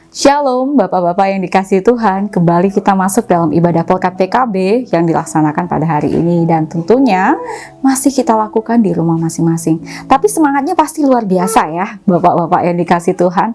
Shalom Bapak-Bapak yang dikasihi Tuhan, kembali kita masuk dalam ibadah Pelkat PKB yang dilaksanakan pada hari ini. Dan tentunya masih kita lakukan di rumah masing-masing. Tapi semangatnya pasti luar biasa ya Bapak-Bapak yang dikasihi Tuhan.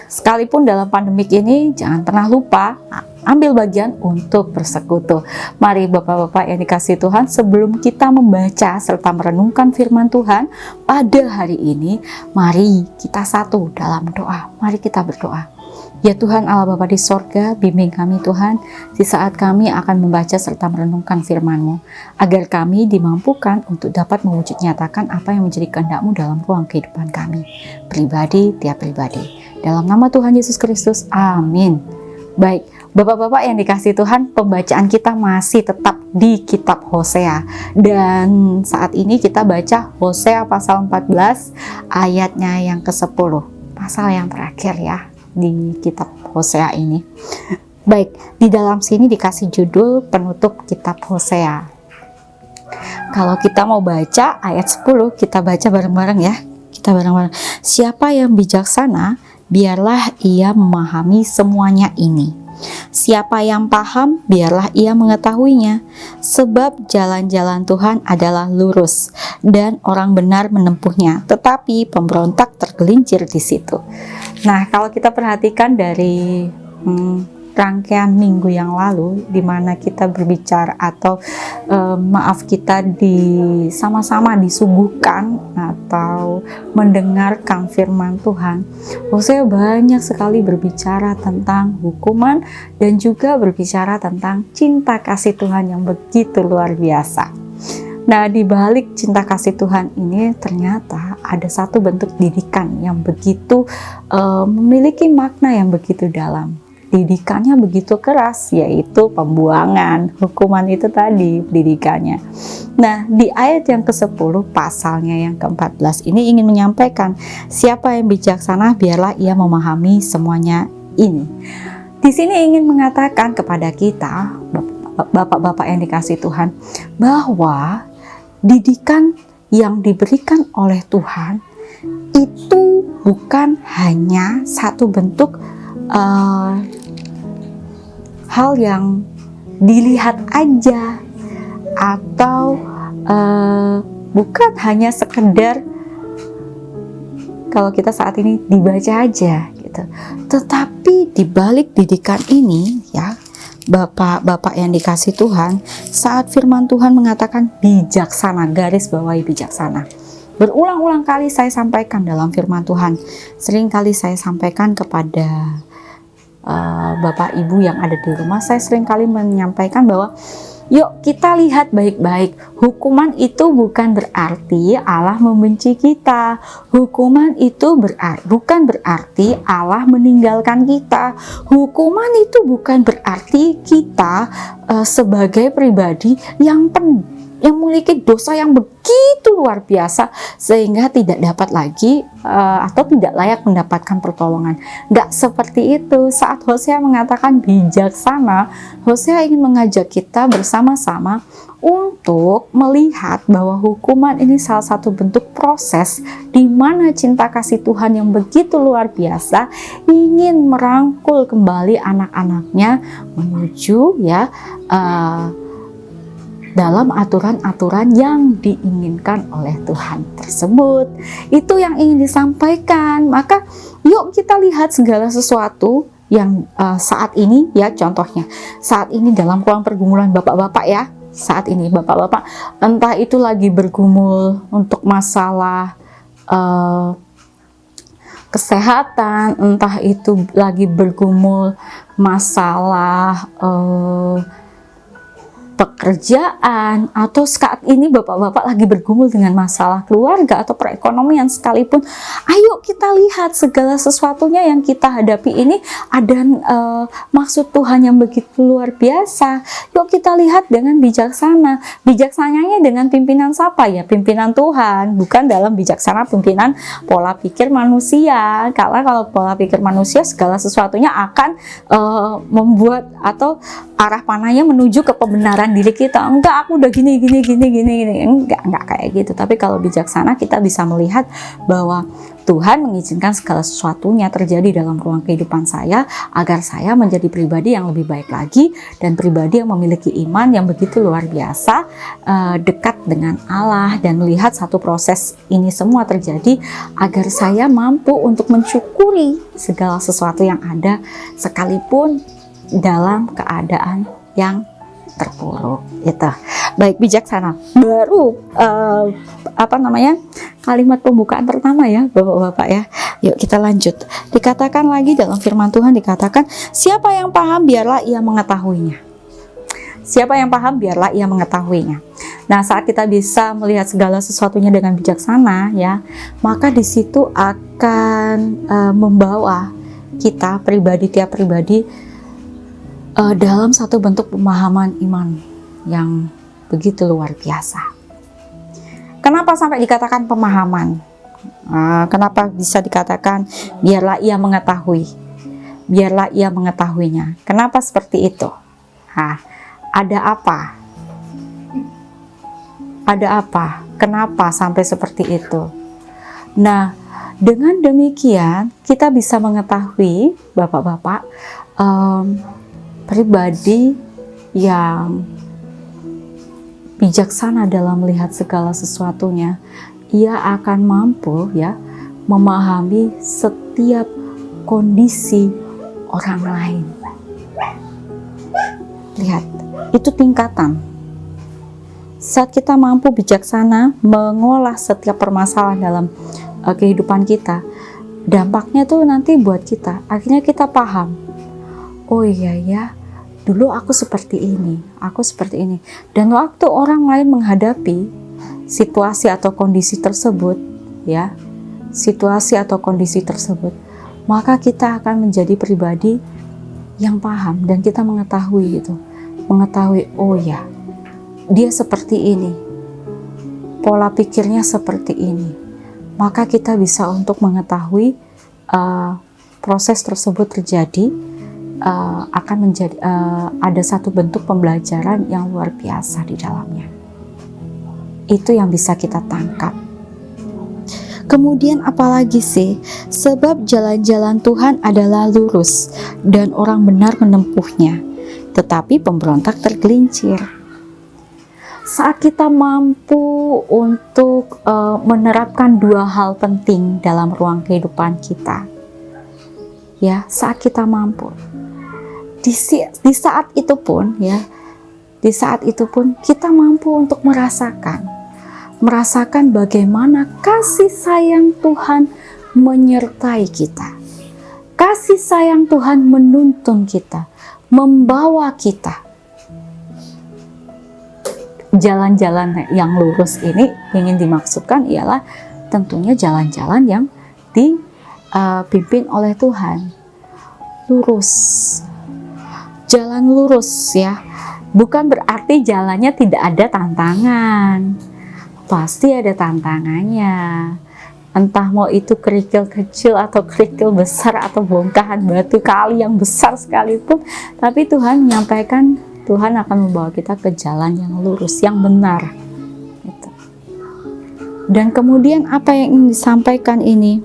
Sekalipun dalam pandemik ini, jangan pernah lupa ambil bagian untuk bersekutu. Mari Bapak-Bapak yang dikasihi Tuhan, sebelum kita membaca serta merenungkan firman Tuhan pada hari ini, mari kita satu dalam doa. Mari kita berdoa. Ya Tuhan Allah Bapa di sorga, bimbing kami Tuhan di saat kami akan membaca serta merenungkan firman-Mu, agar kami dimampukan untuk dapat mewujud nyatakan apa yang menjadi kehendak-Mu dalam ruang kehidupan kami, pribadi tiap pribadi. Dalam nama Tuhan Yesus Kristus, amin. Baik, Bapak-Bapak yang dikasihi Tuhan, pembacaan kita masih tetap di kitab Hosea. Dan saat ini kita baca Hosea pasal 14 ayatnya yang ke-10. Pasal yang terakhir ya di kitab Hosea ini. Baik, di dalam sini dikasih judul penutup kitab Hosea. Kalau kita mau baca ayat 10, kita baca bareng-bareng ya. Kita bareng-bareng. Siapa yang bijaksana, biarlah ia memahami semuanya ini. Siapa yang paham, biarlah ia mengetahuinya. Sebab jalan-jalan Tuhan adalah lurus, dan orang benar menempuhnya, tetapi pemberontak tergelincir di situ. Nah, kalau kita perhatikan dari rangkaian minggu yang lalu, di mana kita berbicara atau kita sama-sama disuguhkan atau mendengarkan firman Tuhan, Hosea banyak sekali berbicara tentang hukuman dan juga berbicara tentang cinta kasih Tuhan yang begitu luar biasa. Nah, di balik cinta kasih Tuhan ini ternyata ada satu bentuk didikan yang begitu memiliki makna yang begitu dalam. Didikannya begitu keras, yaitu pembuangan. Hukuman itu tadi didikannya. Nah, di ayat yang ke-10 pasalnya yang ke-14 ini ingin menyampaikan, siapa yang bijaksana biarlah ia memahami semuanya ini. Di sini ingin mengatakan kepada kita, Bapak-bapak yang dikasihi Tuhan, bahwa didikan yang diberikan oleh Tuhan itu bukan hanya satu bentuk hal yang dilihat aja, atau bukan hanya sekedar kalau kita saat ini dibaca aja gitu. Tetapi di balik didikan ini ya Bapak-bapak yang dikasihi Tuhan, saat firman Tuhan mengatakan bijaksana, garis bawahi bijaksana. Berulang-ulang kali saya sampaikan dalam firman Tuhan. Sering kali saya sampaikan kepada Bapak Ibu yang ada di rumah, saya sering kali menyampaikan bahwa yuk kita lihat baik-baik. Hukuman itu bukan berarti Allah membenci kita. Hukuman itu bukan berarti Allah meninggalkan kita. Hukuman itu bukan berarti kita sebagai pribadi yang memiliki dosa yang begitu luar biasa sehingga tidak dapat lagi atau tidak layak mendapatkan pertolongan. Nggak seperti itu. Saat Hosea mengatakan bijaksana, Hosea ingin mengajak kita bersama-sama untuk melihat bahwa hukuman ini salah satu bentuk proses di mana cinta kasih Tuhan yang begitu luar biasa ingin merangkul kembali anak-anaknya menuju dalam aturan-aturan yang diinginkan oleh Tuhan tersebut. Itu yang ingin disampaikan. Maka yuk kita lihat segala sesuatu yang saat ini ya, contohnya saat ini dalam ruang pergumulan Bapak-bapak ya, saat ini Bapak-bapak entah itu lagi bergumul untuk masalah kesehatan, entah itu lagi bergumul masalah pekerjaan, atau saat ini Bapak-bapak lagi bergumul dengan masalah keluarga atau perekonomian sekalipun, ayo kita lihat segala sesuatunya yang kita hadapi ini ada maksud Tuhan yang begitu luar biasa. Yuk kita lihat dengan bijaksana. Bijaksananya dengan pimpinan siapa ya? Pimpinan Tuhan, bukan dalam bijaksana pimpinan pola pikir manusia. Karena kalau pola pikir manusia segala sesuatunya akan membuat atau arah panahnya menuju ke pembenaran menenangkan diri kita, enggak aku udah gini, enggak kayak gitu. Tapi kalau bijaksana kita bisa melihat bahwa Tuhan mengizinkan segala sesuatunya terjadi dalam ruang kehidupan saya agar saya menjadi pribadi yang lebih baik lagi dan pribadi yang memiliki iman yang begitu luar biasa, dekat dengan Allah, dan melihat satu proses ini semua terjadi agar saya mampu untuk mensyukuri segala sesuatu yang ada sekalipun dalam keadaan yang terpuruk. Itu baik, bijaksana. Baru kalimat pembukaan pertama ya Bapak-bapak ya. Yuk kita lanjut. Dikatakan lagi dalam firman Tuhan, dikatakan siapa yang paham biarlah ia mengetahuinya. Siapa yang paham biarlah ia mengetahuinya. Nah, saat kita bisa melihat segala sesuatunya dengan bijaksana ya, maka di situ akan membawa kita pribadi, tiap pribadi dalam satu bentuk pemahaman iman yang begitu luar biasa. Kenapa sampai dikatakan pemahaman? Kenapa bisa dikatakan biarlah ia mengetahui? Biarlah ia mengetahuinya. Kenapa seperti itu? Ada apa? Ada apa? Kenapa sampai seperti itu? Nah, dengan demikian kita bisa mengetahui, Bapak-bapak, pribadi yang bijaksana dalam melihat segala sesuatunya, ia akan mampu ya memahami setiap kondisi orang lain. Lihat, itu tingkatan. Saat kita mampu bijaksana mengolah setiap permasalahan dalam kehidupan kita, dampaknya tuh nanti buat kita. Akhirnya kita paham, oh iya ya, dulu aku seperti ini, aku seperti ini. Dan waktu orang lain menghadapi situasi atau kondisi tersebut, ya, situasi atau kondisi tersebut, maka kita akan menjadi pribadi yang paham dan kita mengetahui gitu, mengetahui, oh ya, dia seperti ini, pola pikirnya seperti ini. Maka kita bisa untuk mengetahui proses tersebut terjadi. Akan menjadi ada satu bentuk pembelajaran yang luar biasa di dalamnya. Itu yang bisa kita tangkap. Kemudian apalagi sih? Sebab jalan-jalan Tuhan adalah lurus dan orang benar menempuhnya, tetapi pemberontak tergelincir. Saat kita mampu untuk menerapkan dua hal penting dalam ruang kehidupan kita, ya, saat kita mampu, di saat itu pun ya, di saat itu pun kita mampu untuk merasakan bagaimana kasih sayang Tuhan menyertai kita, kasih sayang Tuhan menuntun kita, membawa kita. Jalan-jalan yang lurus ini ingin dimaksudkan ialah tentunya jalan-jalan yang dipimpin oleh Tuhan. Lurus, jalan lurus ya, bukan berarti jalannya tidak ada tantangan. Pasti ada tantangannya. Entah mau itu kerikil kecil atau kerikil besar atau bongkahan batu kali yang besar sekalipun, tapi Tuhan menyampaikan, Tuhan akan membawa kita ke jalan yang lurus, yang benar. Gitu. Dan kemudian apa yang ingin disampaikan ini?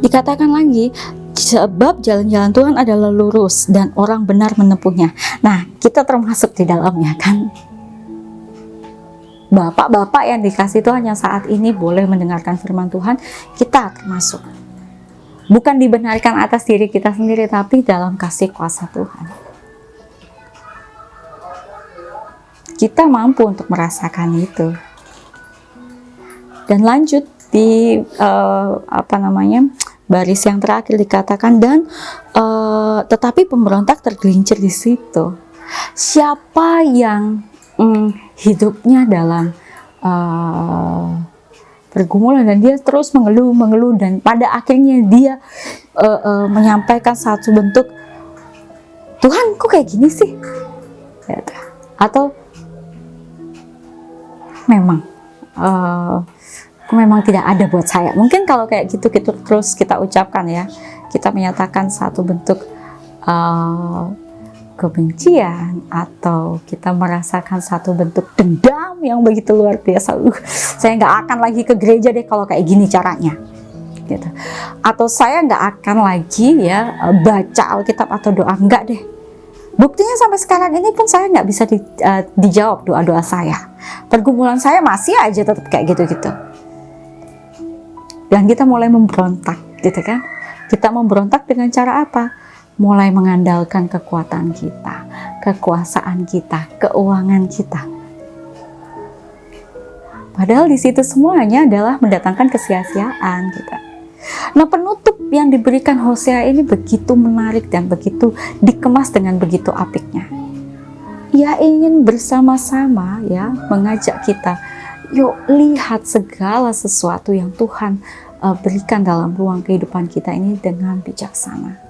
Dikatakan lagi, sebab jalan-jalan Tuhan adalah lurus dan orang benar menempuhnya. Nah, kita termasuk di dalamnya kan? Bapak-bapak yang dikasih Tuhan yang saat ini boleh mendengarkan firman Tuhan, kita termasuk. Bukan dibenarkan atas diri kita sendiri, tapi dalam kasih kuasa Tuhan. Kita mampu untuk merasakan itu. Dan lanjut di baris yang terakhir dikatakan, dan tetapi pemberontak tergelincir di situ. Siapa yang hidupnya dalam pergumulan dan dia terus mengeluh dan pada akhirnya dia menyampaikan satu bentuk, Tuhan kok kayak gini sih, atau memang tidak ada buat saya. Mungkin kalau kayak gitu terus kita ucapkan ya, kita menyatakan satu bentuk kebencian atau kita merasakan satu bentuk dendam yang begitu luar biasa, saya nggak akan lagi ke gereja deh kalau kayak gini caranya, gitu. Atau saya nggak akan lagi ya baca Alkitab atau doa, enggak deh. Buktinya sampai sekarang ini pun saya nggak bisa dijawab doa-doa saya. Pergumulan saya masih aja tetap kayak gitu-gitu. Dan kita mulai memberontak, gitu kan? Kita memberontak dengan cara apa? Mulai mengandalkan kekuatan kita, kekuasaan kita, keuangan kita. Padahal di situ semuanya adalah mendatangkan kesia-siaan kita. Nah, penutup yang diberikan Hosea ini begitu menarik dan begitu dikemas dengan begitu apiknya. Ia ingin bersama-sama ya mengajak kita, yuk lihat segala sesuatu yang Tuhan berikan dalam ruang kehidupan kita ini dengan bijaksana.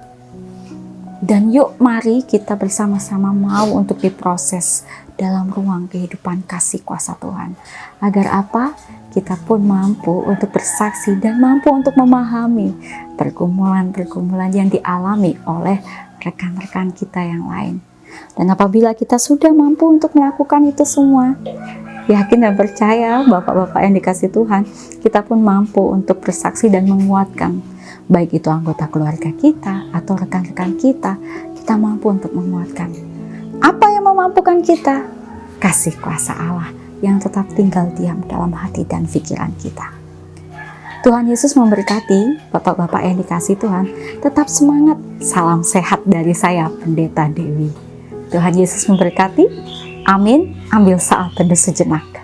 Dan yuk mari kita bersama-sama mau untuk diproses dalam ruang kehidupan kasih kuasa Tuhan. Agar apa? Kita pun mampu untuk bersaksi dan mampu untuk memahami pergumulan-pergumulan yang dialami oleh rekan-rekan kita yang lain. Dan apabila kita sudah mampu untuk melakukan itu semua, yakin dan percaya Bapak-Bapak yang dikasih Tuhan, kita pun mampu untuk bersaksi dan menguatkan, baik itu anggota keluarga kita atau rekan-rekan kita, kita mampu untuk menguatkan. Apa yang memampukan kita? Kasih kuasa Allah yang tetap tinggal diam dalam hati dan pikiran kita. Tuhan Yesus memberkati Bapak-Bapak yang dikasih Tuhan. Tetap semangat. Salam sehat dari saya, Pendeta Dewi. Tuhan Yesus memberkati. Amin. Ambil saat teduh sejenak.